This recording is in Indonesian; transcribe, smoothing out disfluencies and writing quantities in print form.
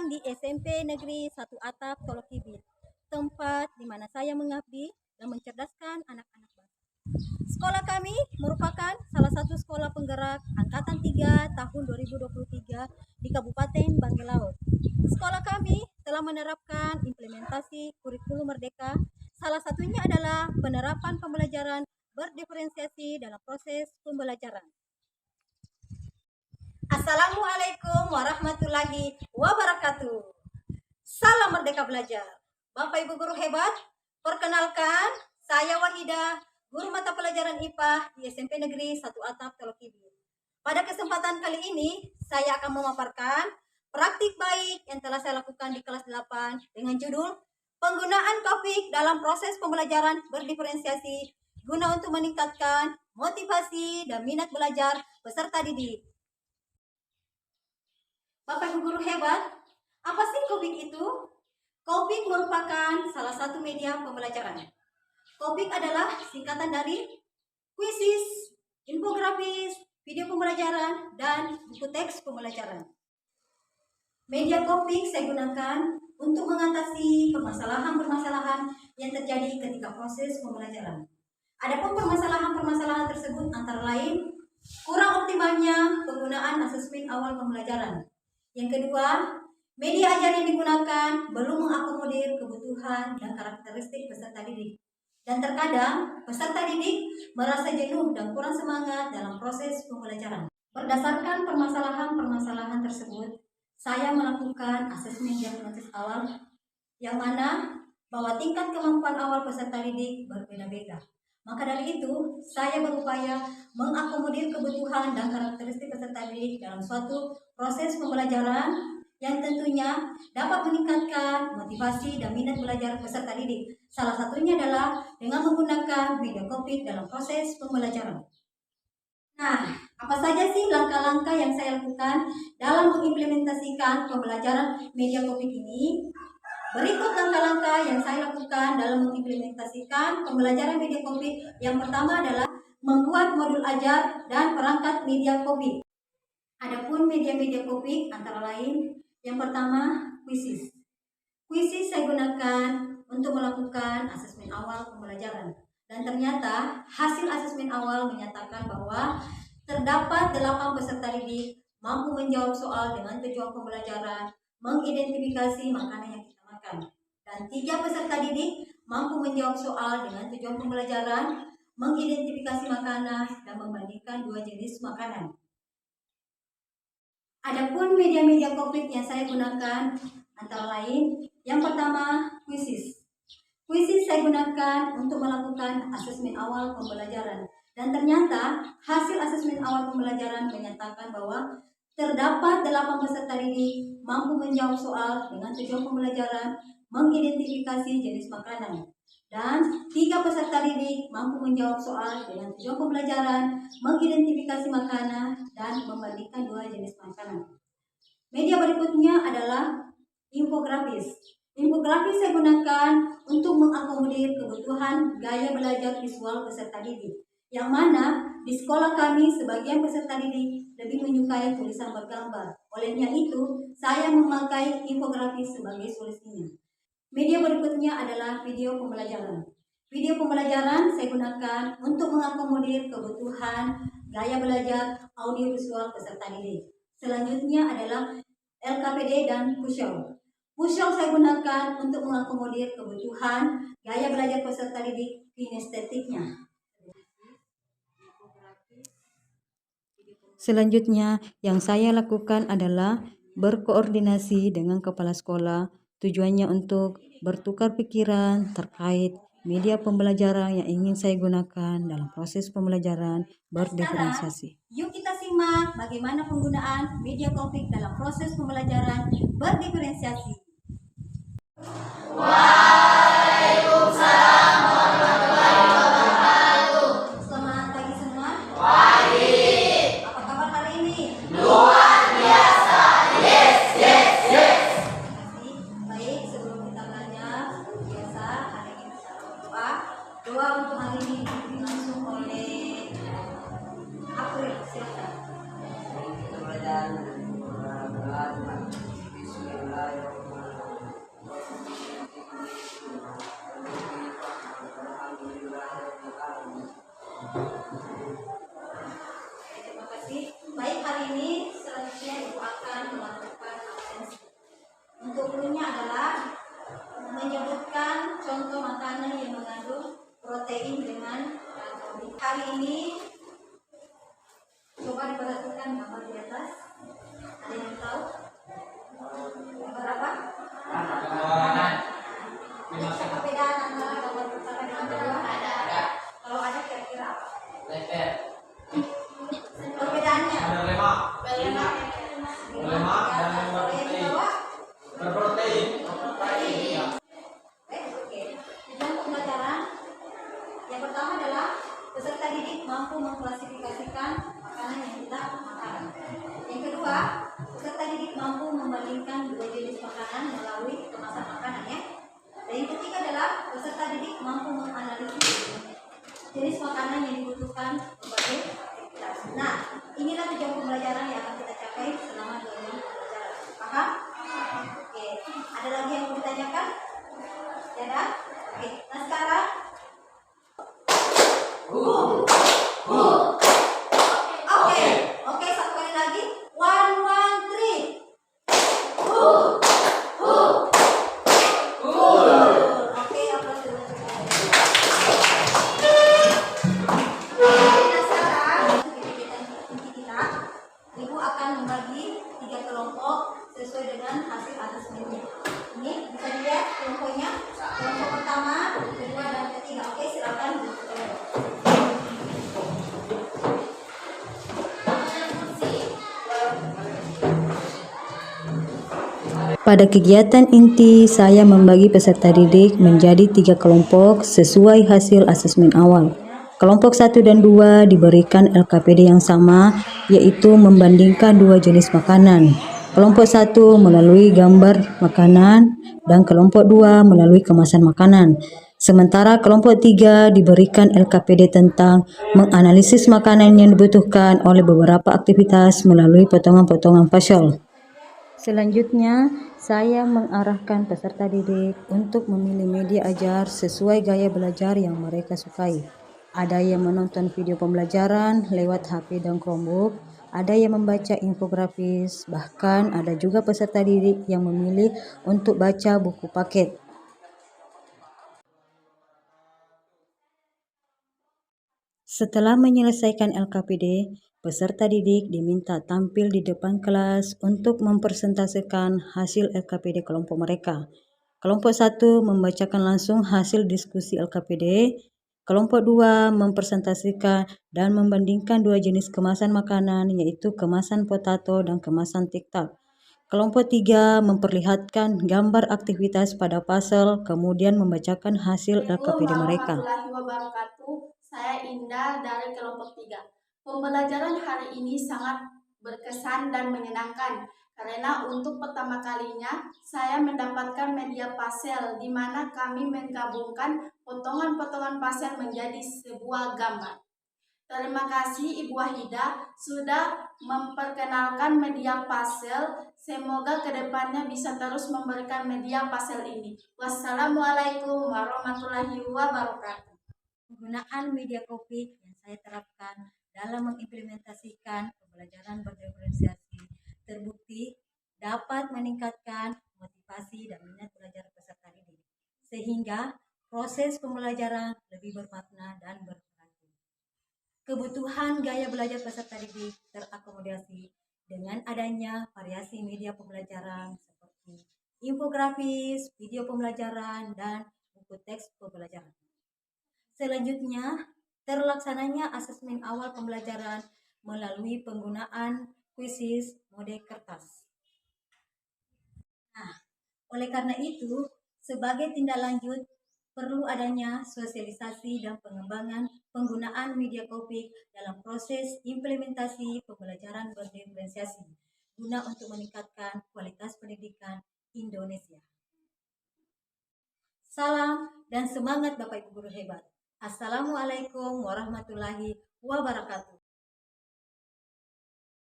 datang di SMP Negeri 1 Atap, Tolokibit, tempat di mana saya mengabdi dan mencerdaskan anak-anak bangsa. Sekolah kami merupakan salah satu sekolah penggerak Angkatan 3 tahun 2023 di Kabupaten Banggai Laut. Sekolah kami telah menerapkan implementasi kurikulum merdeka. Salah satunya adalah penerapan pembelajaran berdiferensiasi dalam proses pembelajaran. Assalamualaikum warahmatullahi wabarakatuh. Salam Merdeka Belajar. Bapak Ibu guru hebat, perkenalkan saya Wahida, guru mata pelajaran IPA di SMP Negeri 1 Atap, Tolokibit. Pada kesempatan kali ini, saya akan memaparkan praktik baik yang telah saya lakukan di kelas 8 dengan judul Penggunaan Kopik dalam proses pembelajaran berdiferensiasi guna untuk meningkatkan motivasi dan minat belajar peserta didik. Bapak Ibu guru hebat, apa sih Kopik itu? Kopik merupakan salah satu media pembelajaran. Kopik adalah singkatan dari kuisis, infografis, video pembelajaran, dan buku teks pembelajaran. Media Kopik saya gunakan untuk mengatasi permasalahan-permasalahan yang terjadi ketika proses pembelajaran. Adapun permasalahan-permasalahan tersebut antara lain kurang optimalnya penggunaan asesmen awal pembelajaran. Yang kedua, media ajar yang digunakan belum mengakomodir kebutuhan dan karakteristik peserta didik. Dan terkadang peserta didik merasa jenuh dan kurang semangat dalam proses pembelajaran. Berdasarkan permasalahan-permasalahan tersebut, saya melakukan asesmen diagnosis awal yang mana bahwa tingkat kemampuan awal peserta didik berbeda-beda. Maka dari itu, saya berupaya mengakomodir kebutuhan dan karakteristik peserta didik dalam suatu proses pembelajaran yang tentunya dapat meningkatkan motivasi dan minat belajar peserta didik. Salah satunya adalah dengan menggunakan media Kopik dalam proses pembelajaran. Nah, apa saja sih langkah-langkah yang saya lakukan dalam mengimplementasikan pembelajaran media Kopik ini? Berikut langkah-langkah yang saya lakukan dalam mengimplementasikan pembelajaran media Kopik. Yang pertama adalah membuat modul ajar dan perangkat media Kopik. Adapun media-media Kopik antara lain, yang pertama kuisis. Kuisis saya gunakan untuk melakukan asesmen awal pembelajaran. Dan ternyata hasil asesmen awal menyatakan bahwa terdapat 8 peserta didik mampu menjawab soal dengan tujuan pembelajaran, mengidentifikasi makanan yang kita makan. Dan 3 peserta didik mampu menjawab soal dengan tujuan pembelajaran, mengidentifikasi makanan, dan membandingkan 2 jenis makanan. Adapun media-media Kopik yang saya gunakan antara lain, yang pertama kuisis. Kuisis saya gunakan untuk melakukan asesmen awal pembelajaran. Dan ternyata hasil asesmen awal pembelajaran menyatakan bahwa terdapat 8 peserta didik mampu menjawab soal dengan tujuan pembelajaran, mengidentifikasi jenis makanan. Dan 3 peserta didik mampu menjawab soal dengan tujuan pembelajaran, mengidentifikasi makanan, dan membandingkan 2 jenis makanan. Media berikutnya adalah infografis. Infografis saya gunakan untuk mengakomodir kebutuhan gaya belajar visual peserta didik. Yang mana di sekolah kami sebagian peserta didik lebih menyukai tulisan bergambar. Olehnya itu, saya memakai infografis sebagai solusinya. Media berikutnya adalah video pembelajaran. Video pembelajaran saya gunakan untuk mengakomodir kebutuhan gaya belajar audiovisual peserta didik. Selanjutnya adalah LKPD dan Pushol. Pushol saya gunakan untuk mengakomodir kebutuhan gaya belajar peserta didik kinestetiknya. Selanjutnya, yang saya lakukan adalah berkoordinasi dengan kepala sekolah, tujuannya untuk bertukar pikiran terkait media pembelajaran yang ingin saya gunakan dalam proses pembelajaran berdiferensiasi. Yuk kita simak bagaimana penggunaan media Kopik dalam proses pembelajaran berdiferensiasi. Waalaikumsalam warahmatullahi wabarakatuh. Selamat pagi semua. Pagi. Apa kabar hari ini? Luar biasa. Yes, yes, yes. Baik, sebelum kita belajar, seperti biasa hari ini kita berdoa. Doa untuk hari ini dipimpin langsung oleh April. Silakan. Kita belajar Bismillahirrahmanirrahim. membandingkan dua jenis makanan melalui kemasan makanan ya. Dan yang ketiga adalah peserta didik mampu menganalisis jenis makanan yang dibutuhkan berbagai aktivitas. Nah, inilah tujuan pembelajaran yang akan kita capai selama 2 minggu pembelajaran. Paham? Oke, ada lagi yang mau ditanyakan? Ya, oke. Nah sekarang Oke, satu kali lagi. 1, 2, 3. Oke, aplaus dulu. Nah, sekarang untuk kegiatan inti kita, Ibu akan membagi 3 kelompok sesuai dengan hasil asesmennya. Ini bisa dilihat kelompoknya. Kelompok pertama, kedua, dan ketiga. Oke, silakan. Pada kegiatan inti, saya membagi peserta didik menjadi 3 kelompok sesuai hasil asesmen awal. Kelompok 1 dan 2 diberikan LKPD yang sama, yaitu membandingkan 2 jenis makanan. Kelompok 1 melalui gambar makanan dan kelompok 2 melalui kemasan makanan. Sementara kelompok 3 diberikan LKPD tentang menganalisis makanan yang dibutuhkan oleh beberapa aktivitas melalui potongan-potongan puzzle. Selanjutnya, saya mengarahkan peserta didik untuk memilih media ajar sesuai gaya belajar yang mereka sukai. Ada yang menonton video pembelajaran lewat HP dan Chromebook, ada yang membaca infografis, bahkan ada juga peserta didik yang memilih untuk baca buku paket. Setelah menyelesaikan LKPD, peserta didik diminta tampil di depan kelas untuk mempresentasikan hasil LKPD kelompok mereka. Kelompok 1 membacakan langsung hasil diskusi LKPD, kelompok 2 mempresentasikan dan membandingkan 2 jenis kemasan makanan, yaitu kemasan potato dan kemasan TikTok. Kelompok 3 memperlihatkan gambar aktivitas pada puzzle, kemudian membacakan hasil LKPD mereka. Warahmatullahi wabarakatuh. Saya Indah dari kelompok 3. Pembelajaran hari ini sangat berkesan dan menyenangkan karena untuk pertama kalinya saya mendapatkan media puzzle di mana kami menggabungkan potongan-potongan puzzle menjadi sebuah gambar. Terima kasih Ibu Wahida sudah memperkenalkan media puzzle. Semoga kedepannya bisa terus memberikan media puzzle ini. Wassalamualaikum warahmatullahi wabarakatuh. Penggunaan media Kopik yang saya terapkan dalam mengimplementasikan pembelajaran berdiferensiasi terbukti dapat meningkatkan motivasi dan minat belajar peserta didik, sehingga proses pembelajaran lebih bermakna dan berarti. Kebutuhan gaya belajar peserta didik terakomodasi dengan adanya variasi media pembelajaran seperti infografis, video pembelajaran, dan buku teks pembelajaran. Selanjutnya, terlaksananya asesmen awal pembelajaran melalui penggunaan kuisis mode kertas. Nah, oleh karena itu, sebagai tindak lanjut, perlu adanya sosialisasi dan pengembangan penggunaan media Kopik dalam proses implementasi pembelajaran berdiferensiasi guna untuk meningkatkan kualitas pendidikan Indonesia. Salam dan semangat Bapak Ibu guru hebat. Assalamualaikum warahmatullahi wabarakatuh.